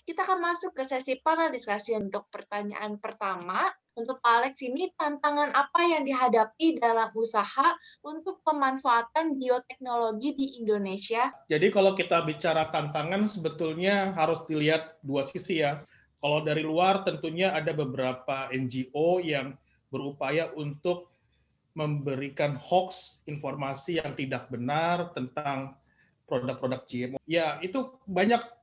kita akan masuk ke sesi panel diskusi untuk pertanyaan pertama. Untuk Pak Alex ini, tantangan apa yang dihadapi dalam usaha untuk pemanfaatan bioteknologi di Indonesia? Jadi kalau kita bicara tantangan sebetulnya harus dilihat dua sisi ya. Kalau dari luar tentunya ada beberapa NGO yang berupaya untuk memberikan hoax, informasi yang tidak benar tentang produk-produk GMO. Ya, itu banyak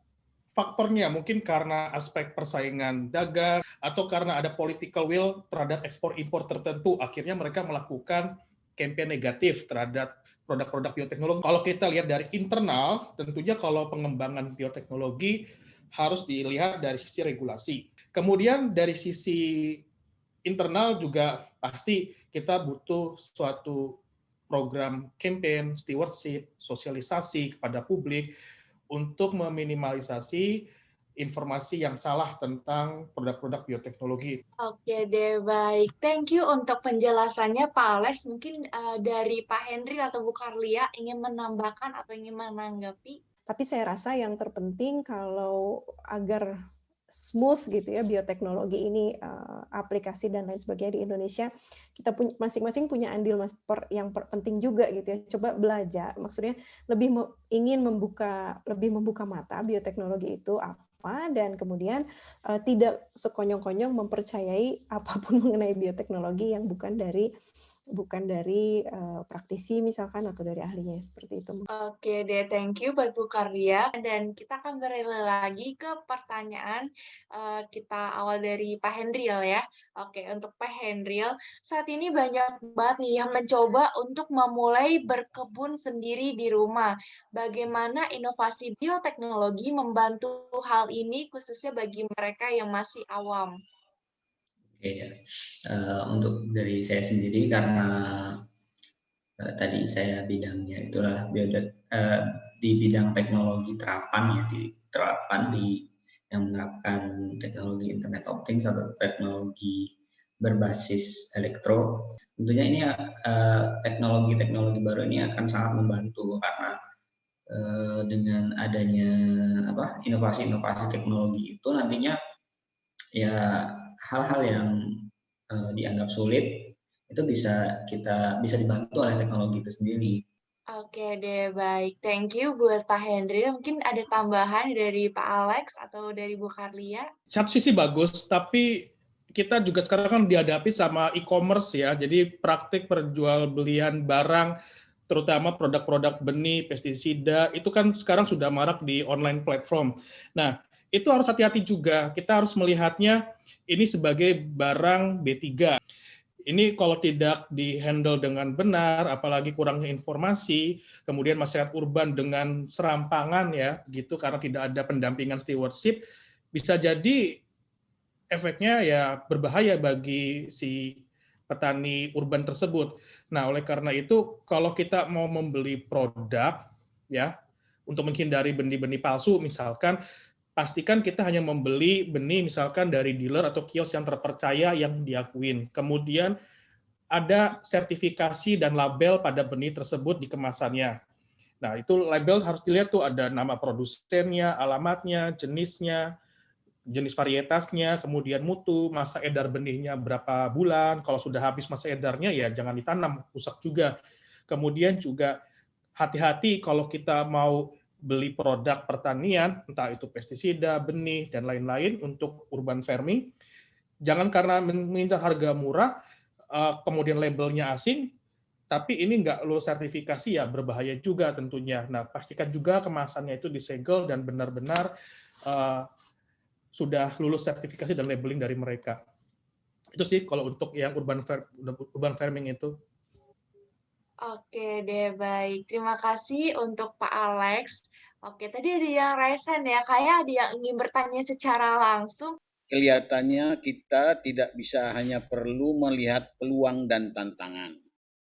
faktornya, mungkin karena aspek persaingan dagang atau karena ada political will terhadap ekspor impor tertentu, akhirnya mereka melakukan campaign negatif terhadap produk-produk bioteknologi. Kalau kita lihat dari internal, tentunya kalau pengembangan bioteknologi harus dilihat dari sisi regulasi. Kemudian dari sisi internal juga pasti kita butuh suatu program campaign, stewardship, sosialisasi kepada publik untuk meminimalisasi informasi yang salah tentang produk-produk bioteknologi. Oke deh, baik. Thank you untuk penjelasannya, Pak Alex. Mungkin dari Pak Henry atau Bu Karlia ingin menambahkan atau ingin menanggapi? Tapi saya rasa yang terpenting kalau agar smooth gitu ya bioteknologi ini aplikasi dan lain sebagainya di Indonesia, kita masing-masing punya andil yang penting juga gitu ya. Coba belajar, maksudnya ingin lebih membuka mata bioteknologi itu apa, dan kemudian tidak sekonyong-konyong mempercayai apapun mengenai bioteknologi yang bukan dari praktisi misalkan atau dari ahlinya seperti itu. Oke deh, thank you buat Bu Karlia. Dan kita akan beralih lagi ke pertanyaan kita awal dari Pak Hendriel ya. Oke, untuk Pak Hendriel, saat ini banyak banget nih yang mencoba untuk memulai berkebun sendiri di rumah. Bagaimana inovasi bioteknologi membantu hal ini khususnya bagi mereka yang masih awam? Oke ya, untuk dari saya sendiri karena tadi saya bidangnya itulah di bidang teknologi terapan ya, yang menerapkan teknologi Internet of Things atau teknologi berbasis elektro. Tentunya ini teknologi-teknologi baru ini akan sangat membantu karena dengan adanya inovasi-inovasi teknologi itu nantinya ya hal-hal yang dianggap sulit itu bisa dibantu oleh teknologi itu sendiri. Oke deh, baik. Thank you buat Pak Hendri. Mungkin ada tambahan dari Pak Alex atau dari Bu Karlia? Satu sisi bagus, tapi kita juga sekarang kan dihadapi sama e-commerce ya, jadi praktik perjualbelian barang, terutama produk-produk benih, pestisida, itu kan sekarang sudah marak di online platform. Nah, itu harus hati-hati juga, kita harus melihatnya ini sebagai barang B3. Ini kalau tidak di-handle dengan benar, apalagi kurangnya informasi, kemudian masyarakat urban dengan serampangan ya, gitu, karena tidak ada pendampingan stewardship, bisa jadi efeknya ya berbahaya bagi si petani urban tersebut. Nah, oleh karena itu, kalau kita mau membeli produk, ya, untuk menghindari benih-benih palsu, misalkan, pastikan kita hanya membeli benih misalkan dari dealer atau kios yang terpercaya yang diakuin. Kemudian ada sertifikasi dan label pada benih tersebut di kemasannya. Nah, itu label harus dilihat tuh ada nama produsennya, alamatnya, jenisnya, jenis varietasnya, kemudian mutu, masa edar benihnya berapa bulan, kalau sudah habis masa edarnya ya jangan ditanam, rusak juga. Kemudian juga hati-hati kalau kita mau beli produk pertanian, entah itu pestisida, benih, dan lain-lain untuk urban farming, jangan karena mengincar harga murah, kemudian labelnya asing, tapi ini nggak lulus sertifikasi ya berbahaya juga tentunya. Nah, pastikan juga kemasannya itu disegel dan benar-benar sudah lulus sertifikasi dan labeling dari mereka. Itu sih kalau untuk yang urban farming itu. Oke deh, baik. Terima kasih untuk Pak Alex. Oke, tadi ada yang raise hand ya, kayak ada yang ingin bertanya secara langsung. Kelihatannya kita tidak bisa hanya perlu melihat peluang dan tantangan.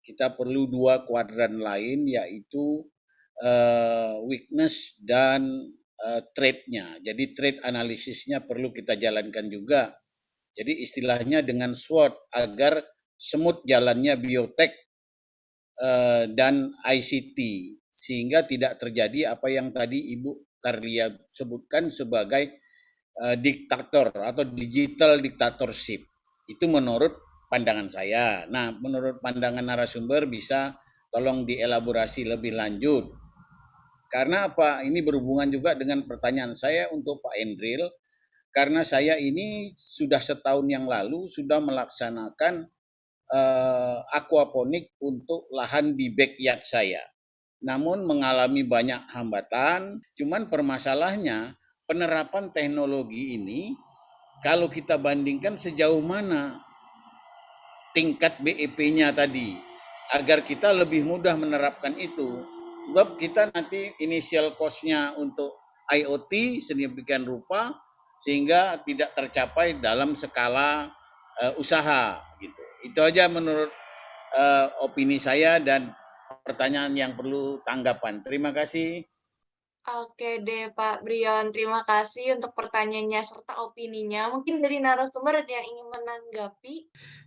Kita perlu dua kuadran lain, yaitu weakness dan trade-nya. Jadi trade analisisnya perlu kita jalankan juga. Jadi istilahnya dengan SWOT agar smooth jalannya biotek dan ICT, sehingga tidak terjadi apa yang tadi Ibu Karlia sebutkan sebagai diktator atau digital dictatorship. Itu menurut pandangan saya. Nah, menurut pandangan narasumber bisa tolong dielaborasi lebih lanjut. Karena apa? Ini berhubungan juga dengan pertanyaan saya untuk Pak Endril. Karena saya ini sudah setahun yang lalu sudah melaksanakan aquaponik untuk lahan di backyard saya. Namun mengalami banyak hambatan, cuman permasalahannya penerapan teknologi ini kalau kita bandingkan sejauh mana tingkat BEP-nya tadi agar kita lebih mudah menerapkan itu. Sebab kita nanti initial cost-nya untuk IoT sedemikian rupa sehingga tidak tercapai dalam skala usaha gitu. Itu aja menurut opini saya dan pertanyaan yang perlu tanggapan. Terima kasih. Oke deh Pak Brion, terima kasih untuk pertanyaannya serta opininya. Mungkin dari narasumber ada yang ingin menanggapi?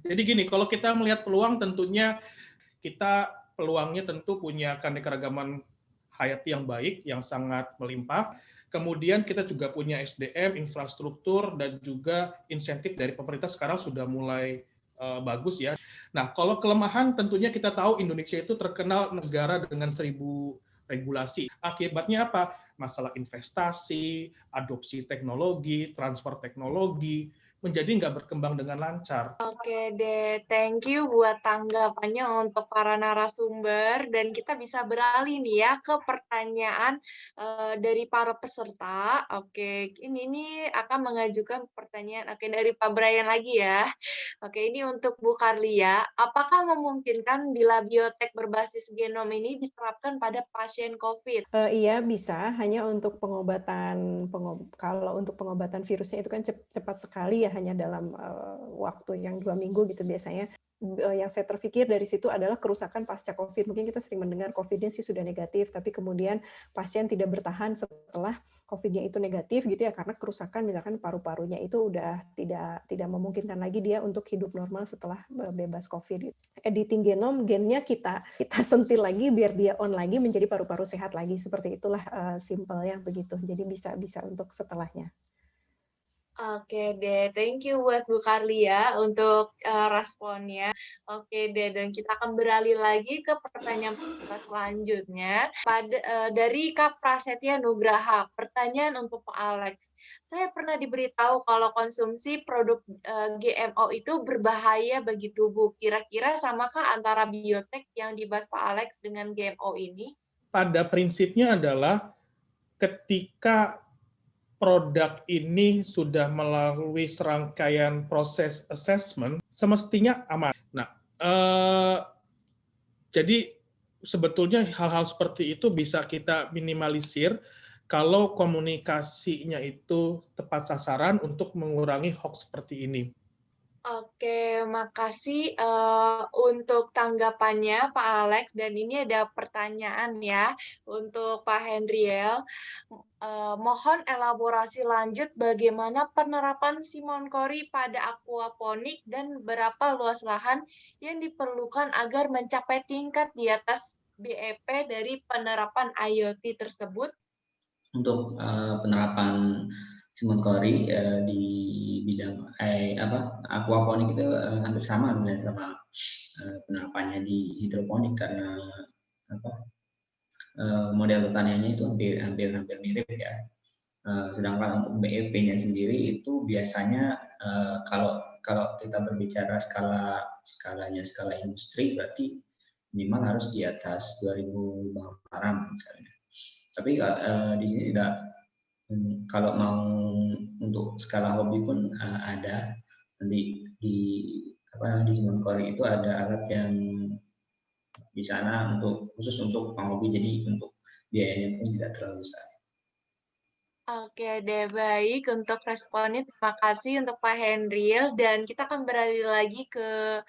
Jadi gini, kalau kita melihat peluang tentunya kita peluangnya tentu punya keanekaragaman hayati yang baik, yang sangat melimpah. Kemudian kita juga punya SDM, infrastruktur, dan juga insentif dari pemerintah sekarang sudah mulai bagus ya. Nah, kalau kelemahan tentunya kita tahu Indonesia itu terkenal negara dengan 1000 regulasi. Akibatnya apa? Masalah investasi, adopsi teknologi, transfer teknologi, menjadi nggak berkembang dengan lancar. Oke deh, thank you buat tanggapannya untuk para narasumber dan kita bisa beralih nih ya ke pertanyaan dari para peserta. Oke, ini akan mengajukan pertanyaan dari Pak Brian lagi ya. Oke, ini untuk Bu Karlia. Apakah memungkinkan bila biotek berbasis genom ini diterapkan pada pasien COVID? Iya bisa, hanya untuk kalau untuk pengobatan virusnya itu kan cepat sekali ya, hanya dalam waktu yang 2 minggu gitu biasanya. Yang saya terpikir dari situ adalah kerusakan pasca COVID. Mungkin kita sering mendengar COVID-nya sih sudah negatif, tapi kemudian pasien tidak bertahan setelah COVID-nya itu negatif gitu ya, karena kerusakan misalkan paru-parunya itu udah tidak memungkinkan lagi dia untuk hidup normal setelah bebas COVID. Editing genom, gennya kita sentil lagi biar dia on lagi menjadi paru-paru sehat lagi. Seperti itulah simpelnya begitu. Jadi bisa untuk setelahnya. Oke deh, thank you buat Bu Karlia untuk responnya. Oke deh, dan kita akan beralih lagi ke pertanyaan selanjutnya dari Kak Prasetya Nugraha. Pertanyaan untuk Pak Alex. Saya pernah diberitahu kalau konsumsi produk GMO itu berbahaya bagi tubuh. Kira-kira samakah antara biotek yang dibahas Pak Alex dengan GMO ini? Pada prinsipnya adalah ketika produk ini sudah melalui serangkaian proses assessment, semestinya aman. Nah, jadi sebetulnya hal-hal seperti itu bisa kita minimalisir kalau komunikasinya itu tepat sasaran untuk mengurangi hoax seperti ini. Oke, makasih untuk tanggapannya Pak Alex. Dan ini ada pertanyaan ya untuk Pak Hendriel. Mohon elaborasi lanjut bagaimana penerapan Simon Kori pada aquaponik dan berapa luas lahan yang diperlukan agar mencapai tingkat di atas BEP dari penerapan IoT tersebut. Untuk penerapan Simon Kori di bidang aquaponik itu hampir sama sama penerapannya di hidroponik karena model pertaniannya itu hampir mirip ya. Sedangkan untuk BEP-nya sendiri itu biasanya kalau kita berbicara skalanya skala industri berarti minimal harus di atas 2000 bang haram misalnya. Tapi di sini tidak, kalau mau untuk skala hobi pun ada. Nanti di Simon Kori itu ada alat yang di sana khusus untuk penghobi, jadi untuk biayanya pun tidak terlalu besar. Oke deh, baik untuk responnya. Terima kasih untuk Pak Hendriel. Dan kita akan beralih lagi ke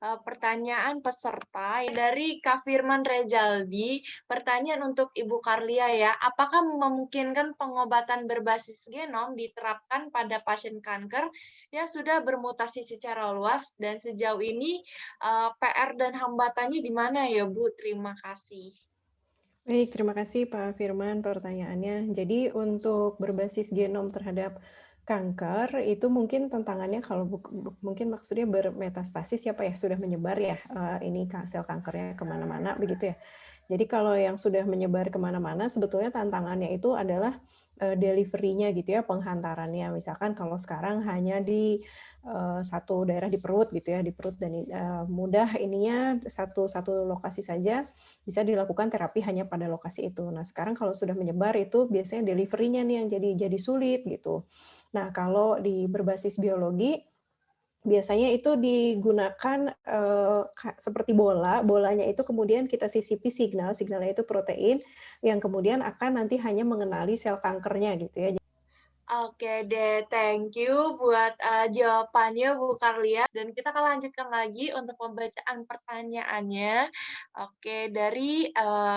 pertanyaan peserta dari Kak Firman Rezaldi. Pertanyaan untuk Ibu Karlia ya, apakah memungkinkan pengobatan berbasis genom diterapkan pada pasien kanker yang sudah bermutasi secara luas dan sejauh ini PR dan hambatannya di mana ya Bu? Terima kasih. Baik, terima kasih Pak Firman pertanyaannya. Jadi untuk berbasis genom terhadap Kanker itu mungkin tantangannya kalau mungkin maksudnya bermetastasis siapa ya, sudah menyebar ya, ini sel kankernya kemana-mana begitu ya. Jadi kalau yang sudah menyebar kemana-mana sebetulnya tantangannya itu adalah delivery-nya gitu ya, penghantarannya. Misalkan kalau sekarang hanya di satu daerah di perut gitu ya, di perut dan mudah ininya satu lokasi saja bisa dilakukan terapi hanya pada lokasi itu. Nah, sekarang kalau sudah menyebar itu biasanya delivery-nya nih yang jadi sulit gitu. Nah, kalau di berbasis biologi, biasanya itu digunakan seperti bolanya itu kemudian kita sisipi signalnya itu protein, yang kemudian akan nanti hanya mengenali sel kankernya gitu ya. Oke deh, thank you buat jawabannya Bu Karlia. Dan kita akan lanjutkan lagi untuk pembacaan pertanyaannya. Oke, dari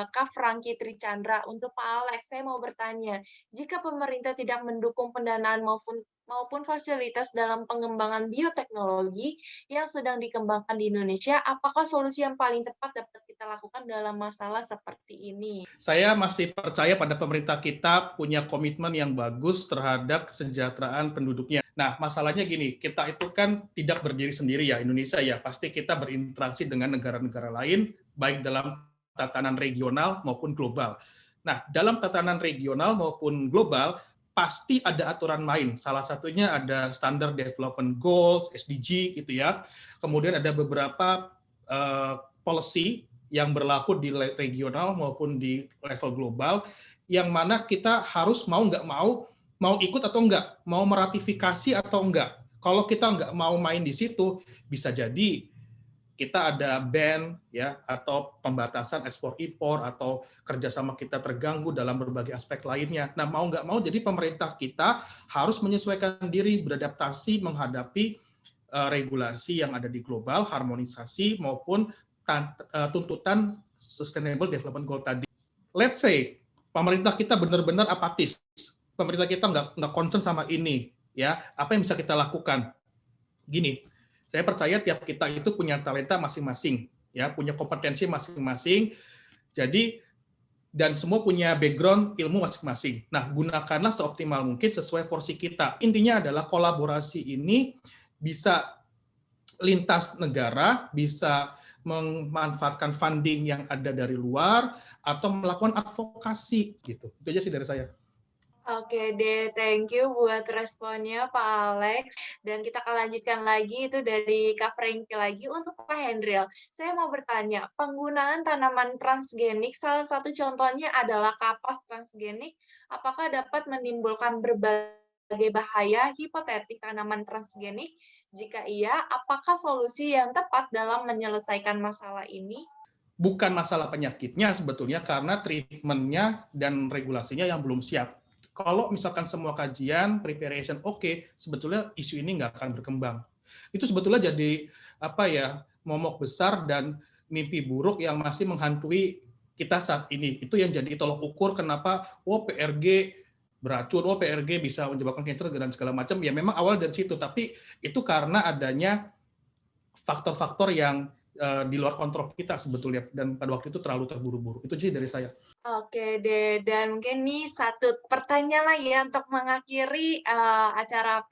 Kak Franky Trichandra. Untuk Pak Alex, saya mau bertanya, jika pemerintah tidak mendukung pendanaan maupun fasilitas dalam pengembangan bioteknologi yang sedang dikembangkan di Indonesia, apakah solusi yang paling tepat dapat kita lakukan dalam masalah seperti ini? Saya masih percaya pada pemerintah kita punya komitmen yang bagus terhadap kesejahteraan penduduknya. Nah, masalahnya gini, kita itu kan tidak berdiri sendiri ya, Indonesia ya, pasti kita berinteraksi dengan negara-negara lain, baik dalam tatanan regional maupun global. Nah, dalam tatanan regional maupun global, pasti ada aturan main. Salah satunya ada Standard Development Goals, SDG gitu ya. Kemudian ada beberapa policy yang berlaku di regional maupun di level global, yang mana kita harus mau nggak mau ikut atau nggak, mau meratifikasi atau nggak. Kalau kita nggak mau main di situ, bisa jadi kita ada ban ya atau pembatasan ekspor impor atau kerjasama kita terganggu dalam berbagai aspek lainnya. Nah, mau nggak mau jadi pemerintah kita harus menyesuaikan diri, beradaptasi menghadapi regulasi yang ada di global, harmonisasi maupun tuntutan Sustainable Development Goal tadi. Let's say pemerintah kita benar-benar apatis, pemerintah kita nggak concern sama ini, ya apa yang bisa kita lakukan? Gini, saya percaya tiap kita itu punya talenta masing-masing, ya punya kompetensi masing-masing. Jadi dan semua punya background ilmu masing-masing. Nah, gunakanlah seoptimal mungkin sesuai porsi kita. Intinya adalah kolaborasi ini bisa lintas negara, bisa memanfaatkan funding yang ada dari luar atau melakukan advokasi gitu. Itu aja sih dari saya. Oke deh, thank you buat responnya Pak Alex. Dan kita akan lanjutkan lagi itu dari Kak Franky lagi untuk Pak Hendriel. Saya mau bertanya, penggunaan tanaman transgenik, salah satu contohnya adalah kapas transgenik, apakah dapat menimbulkan berbagai bahaya hipotetik tanaman transgenik? Jika iya, apakah solusi yang tepat dalam menyelesaikan masalah ini? Bukan masalah penyakitnya sebetulnya karena treatment-nya dan regulasinya yang belum siap. Kalau misalkan semua kajian, preparation oke, sebetulnya isu ini nggak akan berkembang. Itu sebetulnya jadi apa ya, momok besar dan mimpi buruk yang masih menghantui kita saat ini. Itu yang jadi tolok ukur kenapa PRG beracun, PRG bisa menyebabkan kanker dan segala macam. Ya memang awal dari situ, tapi itu karena adanya faktor-faktor yang di luar kontrol kita sebetulnya, dan pada waktu itu terlalu terburu-buru. Itu sih dari saya. Oke deh, dan mungkin nih satu pertanyaan lagi ya untuk mengakhiri acara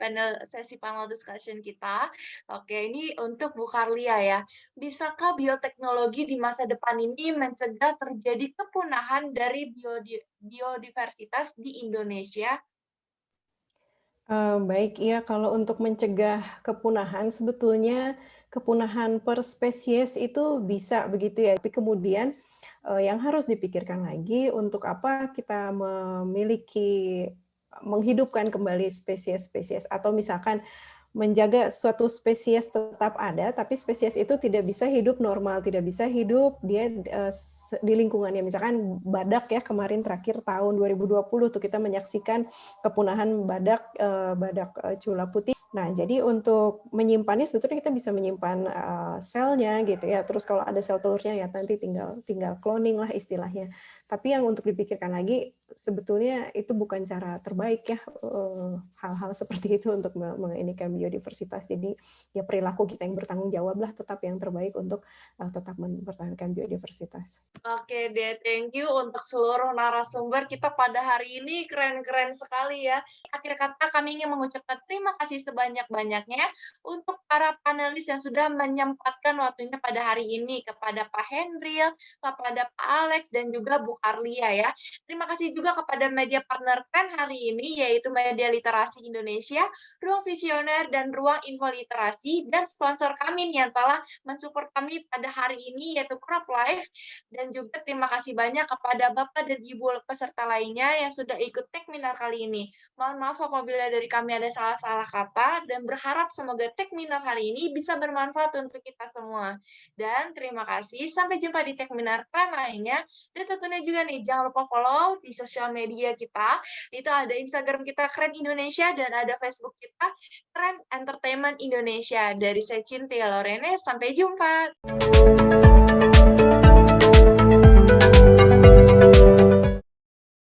sesi panel discussion kita. Oke, ini untuk Bu Karlia ya. Bisakah bioteknologi di masa depan ini mencegah terjadi kepunahan dari biodiversitas di Indonesia? Baik, iya kalau untuk mencegah kepunahan, sebetulnya kepunahan per spesies itu bisa begitu ya. Tapi kemudian yang harus dipikirkan lagi untuk apa kita menghidupkan kembali spesies-spesies atau misalkan menjaga suatu spesies tetap ada, tapi spesies itu tidak bisa hidup normal, tidak bisa hidup dia di lingkungannya. Misalkan badak ya, kemarin terakhir tahun 2020 tuh kita menyaksikan kepunahan badak cula putih. Nah, jadi untuk menyimpannya sebetulnya kita bisa menyimpan selnya gitu ya. Terus kalau ada sel telurnya ya nanti tinggal cloning lah istilahnya. Tapi yang untuk dipikirkan lagi sebetulnya itu bukan cara terbaik ya, hal-hal seperti itu untuk menginikan biodiversitas. Jadi ya perilaku kita yang bertanggung jawab lah tetap yang terbaik untuk tetap mempertahankan biodiversitas. Oke deh, thank you untuk seluruh narasumber kita pada hari ini, keren-keren sekali ya. Akhir kata kami ingin mengucapkan terima kasih sebanyak-banyaknya untuk para panelis yang sudah menyempatkan waktunya pada hari ini, kepada Pak Hendril, kepada Pak Alex, dan juga Bu Karlia ya. Terima kasih juga kepada media partner Keren hari ini, yaitu Media Literasi Indonesia, Ruang Visioner, dan Ruang Info Literasi, dan sponsor kami yang telah mensupport kami pada hari ini, yaitu Crop Life. Dan juga terima kasih banyak kepada Bapak dan Ibu peserta lainnya yang sudah ikut Techminar kali ini. Mohon maaf apabila dari kami ada salah-salah kata, dan berharap semoga Techminar hari ini bisa bermanfaat untuk kita semua. Dan terima kasih, sampai jumpa di Techminar Keren lainnya. Dan tentunya juga nih, jangan lupa follow di sosial media kita. Itu ada Instagram kita Keren Indonesia, dan ada Facebook kita Keren Entertainment Indonesia. Dari saya Cynthia Lorene, sampai jumpa.